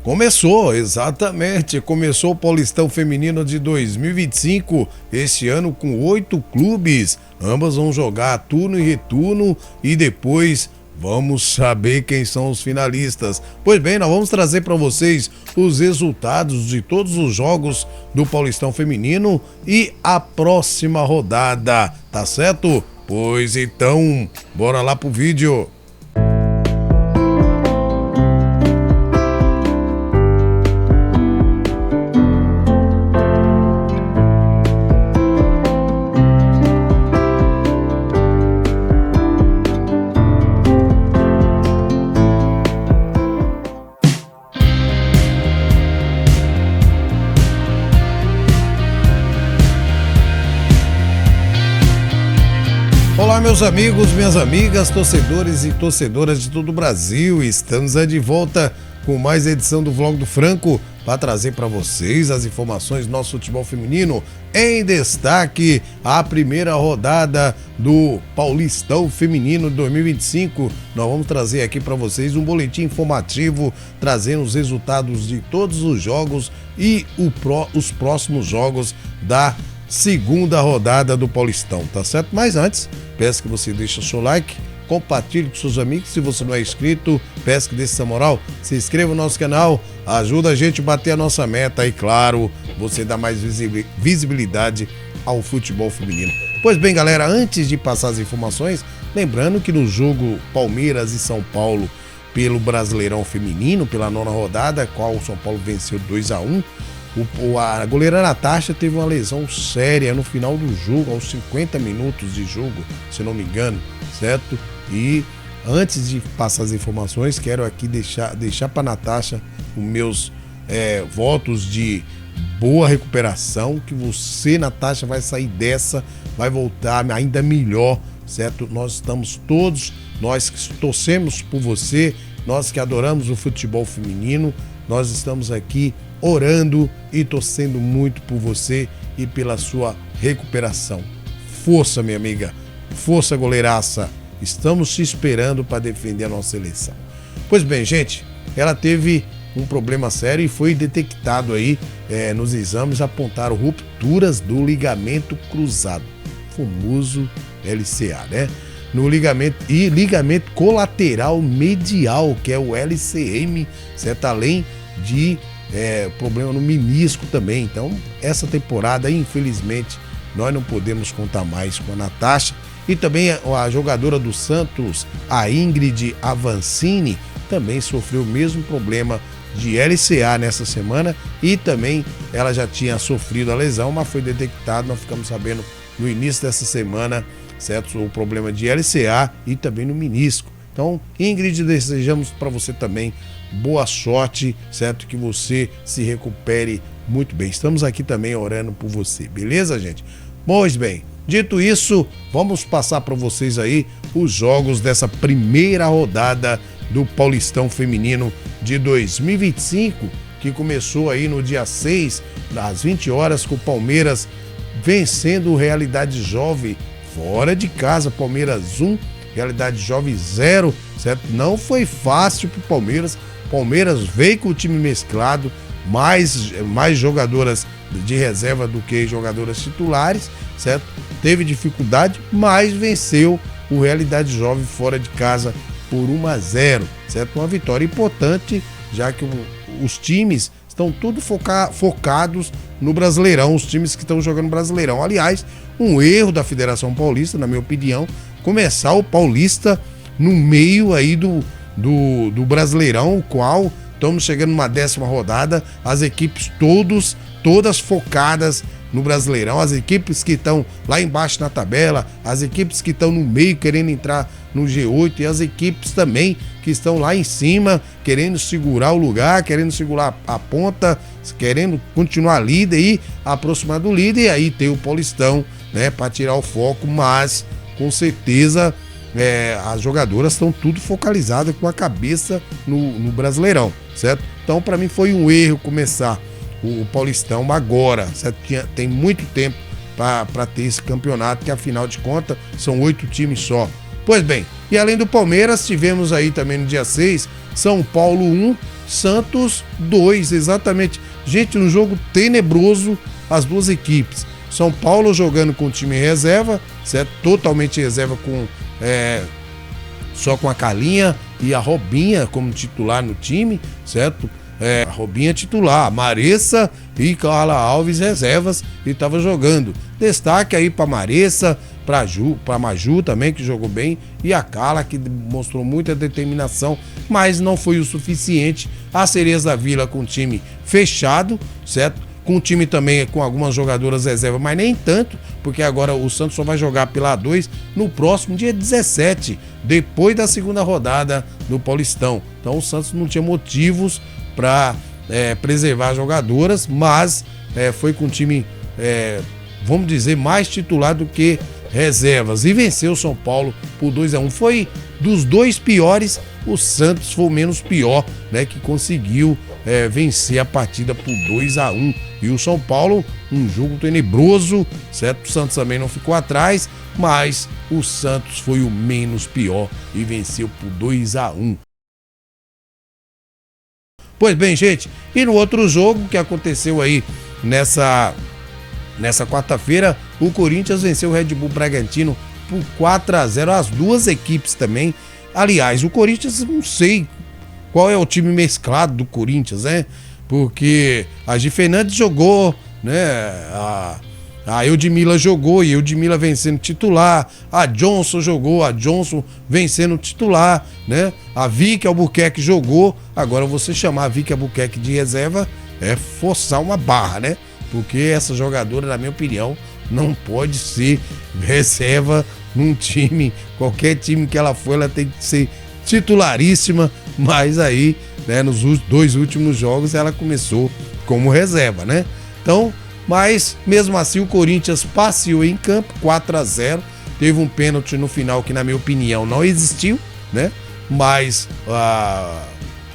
Começou, exatamente, começou o Paulistão Feminino de 2025, este ano com 8 clubes. Ambas vão jogar turno e retorno e depois vamos saber quem são os finalistas. Pois bem, nós vamos trazer para vocês os resultados de todos os jogos do Paulistão Feminino e a próxima rodada, tá certo? Pois então, bora lá pro vídeo. Olá, meus amigos, minhas amigas, torcedores e torcedoras de todo o Brasil. Estamos aí de volta com mais edição do Vlog do Franco para trazer para vocês as informações do nosso futebol feminino. Em destaque, a primeira rodada do Paulistão Feminino 2025. Nós vamos trazer aqui para vocês um boletim informativo, trazendo os resultados de todos os jogos e os próximos jogos da segunda rodada do Paulistão, tá certo? Mas antes, peço que você deixe o seu like, compartilhe com seus amigos. Se você não é inscrito, peço que deixe essa moral, se inscreva no nosso canal, ajuda a gente a bater a nossa meta e, claro, você dá mais visibilidade ao futebol feminino. Pois bem, galera, antes de passar as informações, lembrando que no jogo Palmeiras e São Paulo pelo Brasileirão Feminino, pela 9ª rodada, qual o São Paulo venceu 2-1, a goleira Natasha teve uma lesão séria no final do jogo, aos 50 minutos de jogo, se não me engano, certo? E antes de passar as informações, quero aqui deixar para Natasha os meus votos de boa recuperação, que você, Natasha, vai sair dessa, vai voltar ainda melhor, certo? Nós estamos todos, nós que torcemos por você, nós que adoramos o futebol feminino, nós estamos aqui orando e torcendo muito por você e pela sua recuperação. Força, minha amiga, força, goleiraça, estamos te esperando para defender a nossa seleção. Pois bem, gente, ela teve um problema sério e foi detectado aí nos exames, apontaram rupturas do ligamento cruzado, famoso LCA, né? No ligamento colateral medial, que é o LCM, certo? Além de problema no menisco também. Então, essa temporada, infelizmente, nós não podemos contar mais com a Natasha. E também a jogadora do Santos, a Ingrid Avancini, também sofreu o mesmo problema de LCA nessa semana e também ela já tinha sofrido a lesão, mas foi detectado, nós ficamos sabendo no início dessa semana, certo? O problema de LCA e também no menisco. Então, Ingrid, desejamos para você também boa sorte, certo? Que você se recupere muito bem. Estamos aqui também orando por você, beleza, gente? Pois bem, dito isso, vamos passar para vocês aí os jogos dessa primeira rodada do Paulistão Feminino de 2025, que começou aí no dia 6, às 20 horas, com o Palmeiras vencendo o Realidade Jovem fora de casa. Palmeiras 1, Realidade Jovem 0, certo? Não foi fácil para o Palmeiras. Palmeiras veio com o time mesclado, mais jogadoras de reserva do que jogadoras titulares, certo? Teve dificuldade, mas venceu o Realidade Jovem fora de casa por 1-0, certo? Uma vitória importante, já que os times estão tudo focados no Brasileirão, os times que estão jogando Brasileirão. Aliás, um erro da Federação Paulista, na minha opinião, começar o Paulista no meio aí do Brasileirão, o qual estamos chegando numa 10ª rodada, as equipes todas focadas no Brasileirão, as equipes que estão lá embaixo na tabela, as equipes que estão no meio querendo entrar no G8 e as equipes também que estão lá em cima querendo segurar o lugar, querendo segurar a ponta, querendo continuar líder e aproximar do líder, e aí tem o Paulistão, né, para tirar o foco, mas com certeza as jogadoras estão tudo focalizadas com a cabeça no Brasileirão, certo? Então, para mim foi um erro começar o Paulistão agora, certo? Tem muito tempo para ter esse campeonato, que afinal de contas são 8 times só. Pois bem, e além do Palmeiras, tivemos aí também no dia 6, São Paulo 1, Santos 2, exatamente. Gente, um jogo tenebroso, as duas equipes. São Paulo jogando com o time reserva, certo? Totalmente reserva só com a Carlinha e a Robinha como titular no time, certo? A Robinha titular, a Maressa e Carla Alves reservas e estava jogando. Destaque aí para Maressa, para Maju também, que jogou bem, e a Carla, que mostrou muita determinação, mas não foi o suficiente. A Sereias da Vila com o time fechado, certo? Com o time também com algumas jogadoras reservas, mas nem tanto, porque agora o Santos só vai jogar pela A2 no próximo dia 17, depois da segunda rodada do Paulistão. Então o Santos não tinha motivos para preservar as jogadoras, mas foi com o time, vamos dizer, mais titular do que reservas, e venceu o São Paulo por 2-1. Foi dos dois piores, o Santos foi o menos pior, né, que conseguiu vencer a partida por 2-1. E o São Paulo, um jogo tenebroso, certo? O Santos também não ficou atrás, mas o Santos foi o menos pior e venceu por 2-1. Pois bem, gente, e no outro jogo que aconteceu aí nessa quarta-feira, o Corinthians venceu o Red Bull Bragantino por 4-0, as duas equipes também. Aliás, o Corinthians, não sei qual é o time mesclado do Corinthians, né? Porque a Gi Fernandes jogou, né? A Eudmila jogou e Eudmila vencendo titular. A Johnson jogou, a Johnson vencendo titular, né? A Vicky Albuquerque jogou. Agora você chamar a Vicky Albuquerque de reserva é forçar uma barra, né? Porque essa jogadora, na minha opinião, não pode ser reserva num time. Qualquer time que ela for, ela tem que ser titularíssima. Mas aí, né, nos dois últimos jogos ela começou como reserva, né? Então, mas mesmo assim o Corinthians passeou em campo, 4-0. Teve um pênalti no final que, na minha opinião, não existiu, né? Mas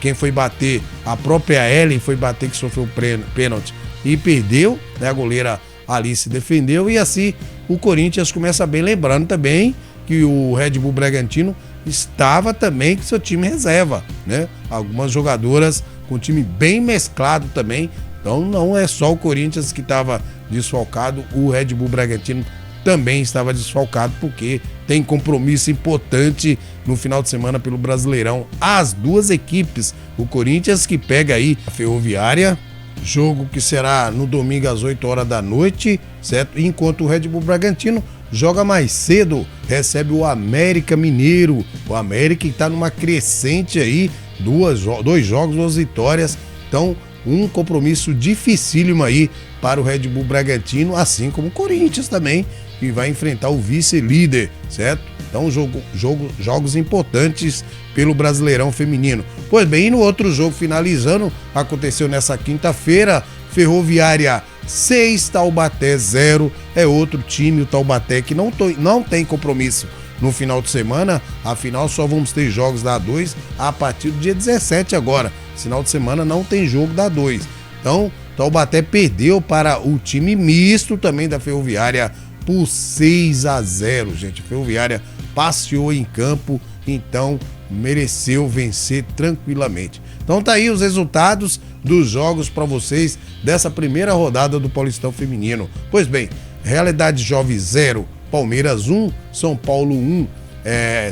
quem foi bater, a própria Ellen foi bater, que sofreu pênalti e perdeu, né? A goleira ali se defendeu e assim o Corinthians começa bem, lembrando também que o Red Bull Bragantino estava também com seu time reserva, né? Algumas jogadoras com time bem mesclado também. Então não é só o Corinthians que estava desfalcado, o Red Bull Bragantino também estava desfalcado, porque tem compromisso importante no final de semana pelo Brasileirão. As duas equipes, o Corinthians que pega aí a Ferroviária, jogo que será no domingo às 8 horas da noite, certo? Enquanto o Red Bull Bragantino joga mais cedo, recebe o América Mineiro. O América está numa crescente aí, dois jogos, 2 vitórias. Então, um compromisso dificílimo aí para o Red Bull Bragantino, assim como o Corinthians também, que vai enfrentar o vice-líder, certo? Então, jogos importantes pelo Brasileirão Feminino. Pois bem, e no outro jogo, finalizando, aconteceu nessa quinta-feira, Ferroviária 6, Taubaté 0, é outro time, o Taubaté, que não tem compromisso no final de semana, afinal só vamos ter jogos da A2 a partir do dia 17 agora, final de semana não tem jogo da A2, então Taubaté perdeu para o time misto também da Ferroviária por 6-0, gente, a Ferroviária passeou em campo, então mereceu vencer tranquilamente. Então tá aí os resultados dos jogos para vocês dessa primeira rodada do Paulistão Feminino. Pois bem, Realidade Jovem 0, Palmeiras 1, São Paulo 1,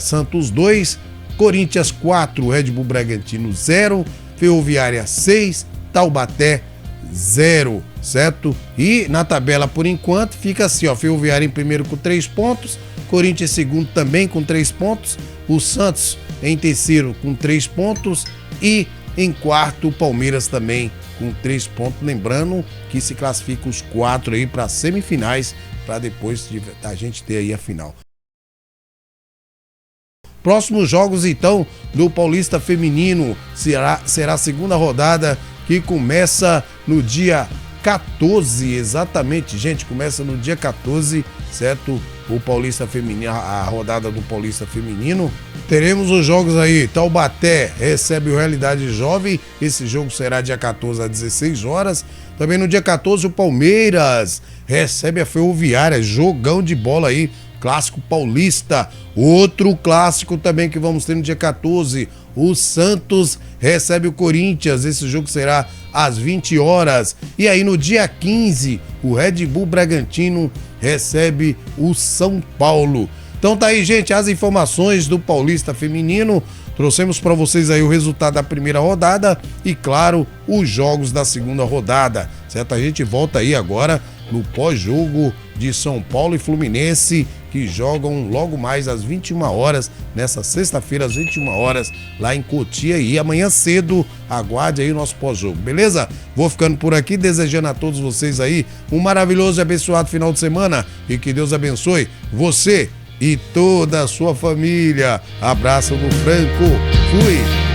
Santos 2, Corinthians 4, Red Bull Bragantino 0, Ferroviária 6, Taubaté 0, certo? E na tabela por enquanto fica assim, ó, Ferroviária em primeiro com 3 pontos, Corinthians em segundo também com 3 pontos, o Santos em terceiro com 3 pontos e em quarto o Palmeiras também com 3 pontos, lembrando que se classifica os 4 aí para semifinais, para depois a gente ter aí a final. Próximos jogos então do Paulista Feminino será a segunda rodada, que começa no dia 14, exatamente, gente, começa no dia 14, certo? O Paulista Feminino, a rodada do Paulista Feminino. Teremos os jogos aí, Taubaté recebe o Realidade Jovem, esse jogo será dia 14 às 16 horas. Também no dia 14 o Palmeiras recebe a Ferroviária, jogão de bola aí, clássico paulista. Outro clássico também que vamos ter no dia 14, o Santos recebe o Corinthians. Esse jogo será às 20 horas. E aí no dia 15, o Red Bull Bragantino recebe o São Paulo. Então tá aí, gente, as informações do Paulista Feminino. Trouxemos para vocês aí o resultado da primeira rodada e, claro, os jogos da segunda rodada, certo? A gente volta aí agora no pós-jogo de São Paulo e Fluminense, que jogam logo mais às 21 horas, nessa sexta-feira às 21 horas, lá em Cotia. E amanhã cedo, aguarde aí o nosso pós-jogo, beleza? Vou ficando por aqui, desejando a todos vocês aí um maravilhoso e abençoado final de semana e que Deus abençoe você e toda a sua família. Abraço do Franco. Fui!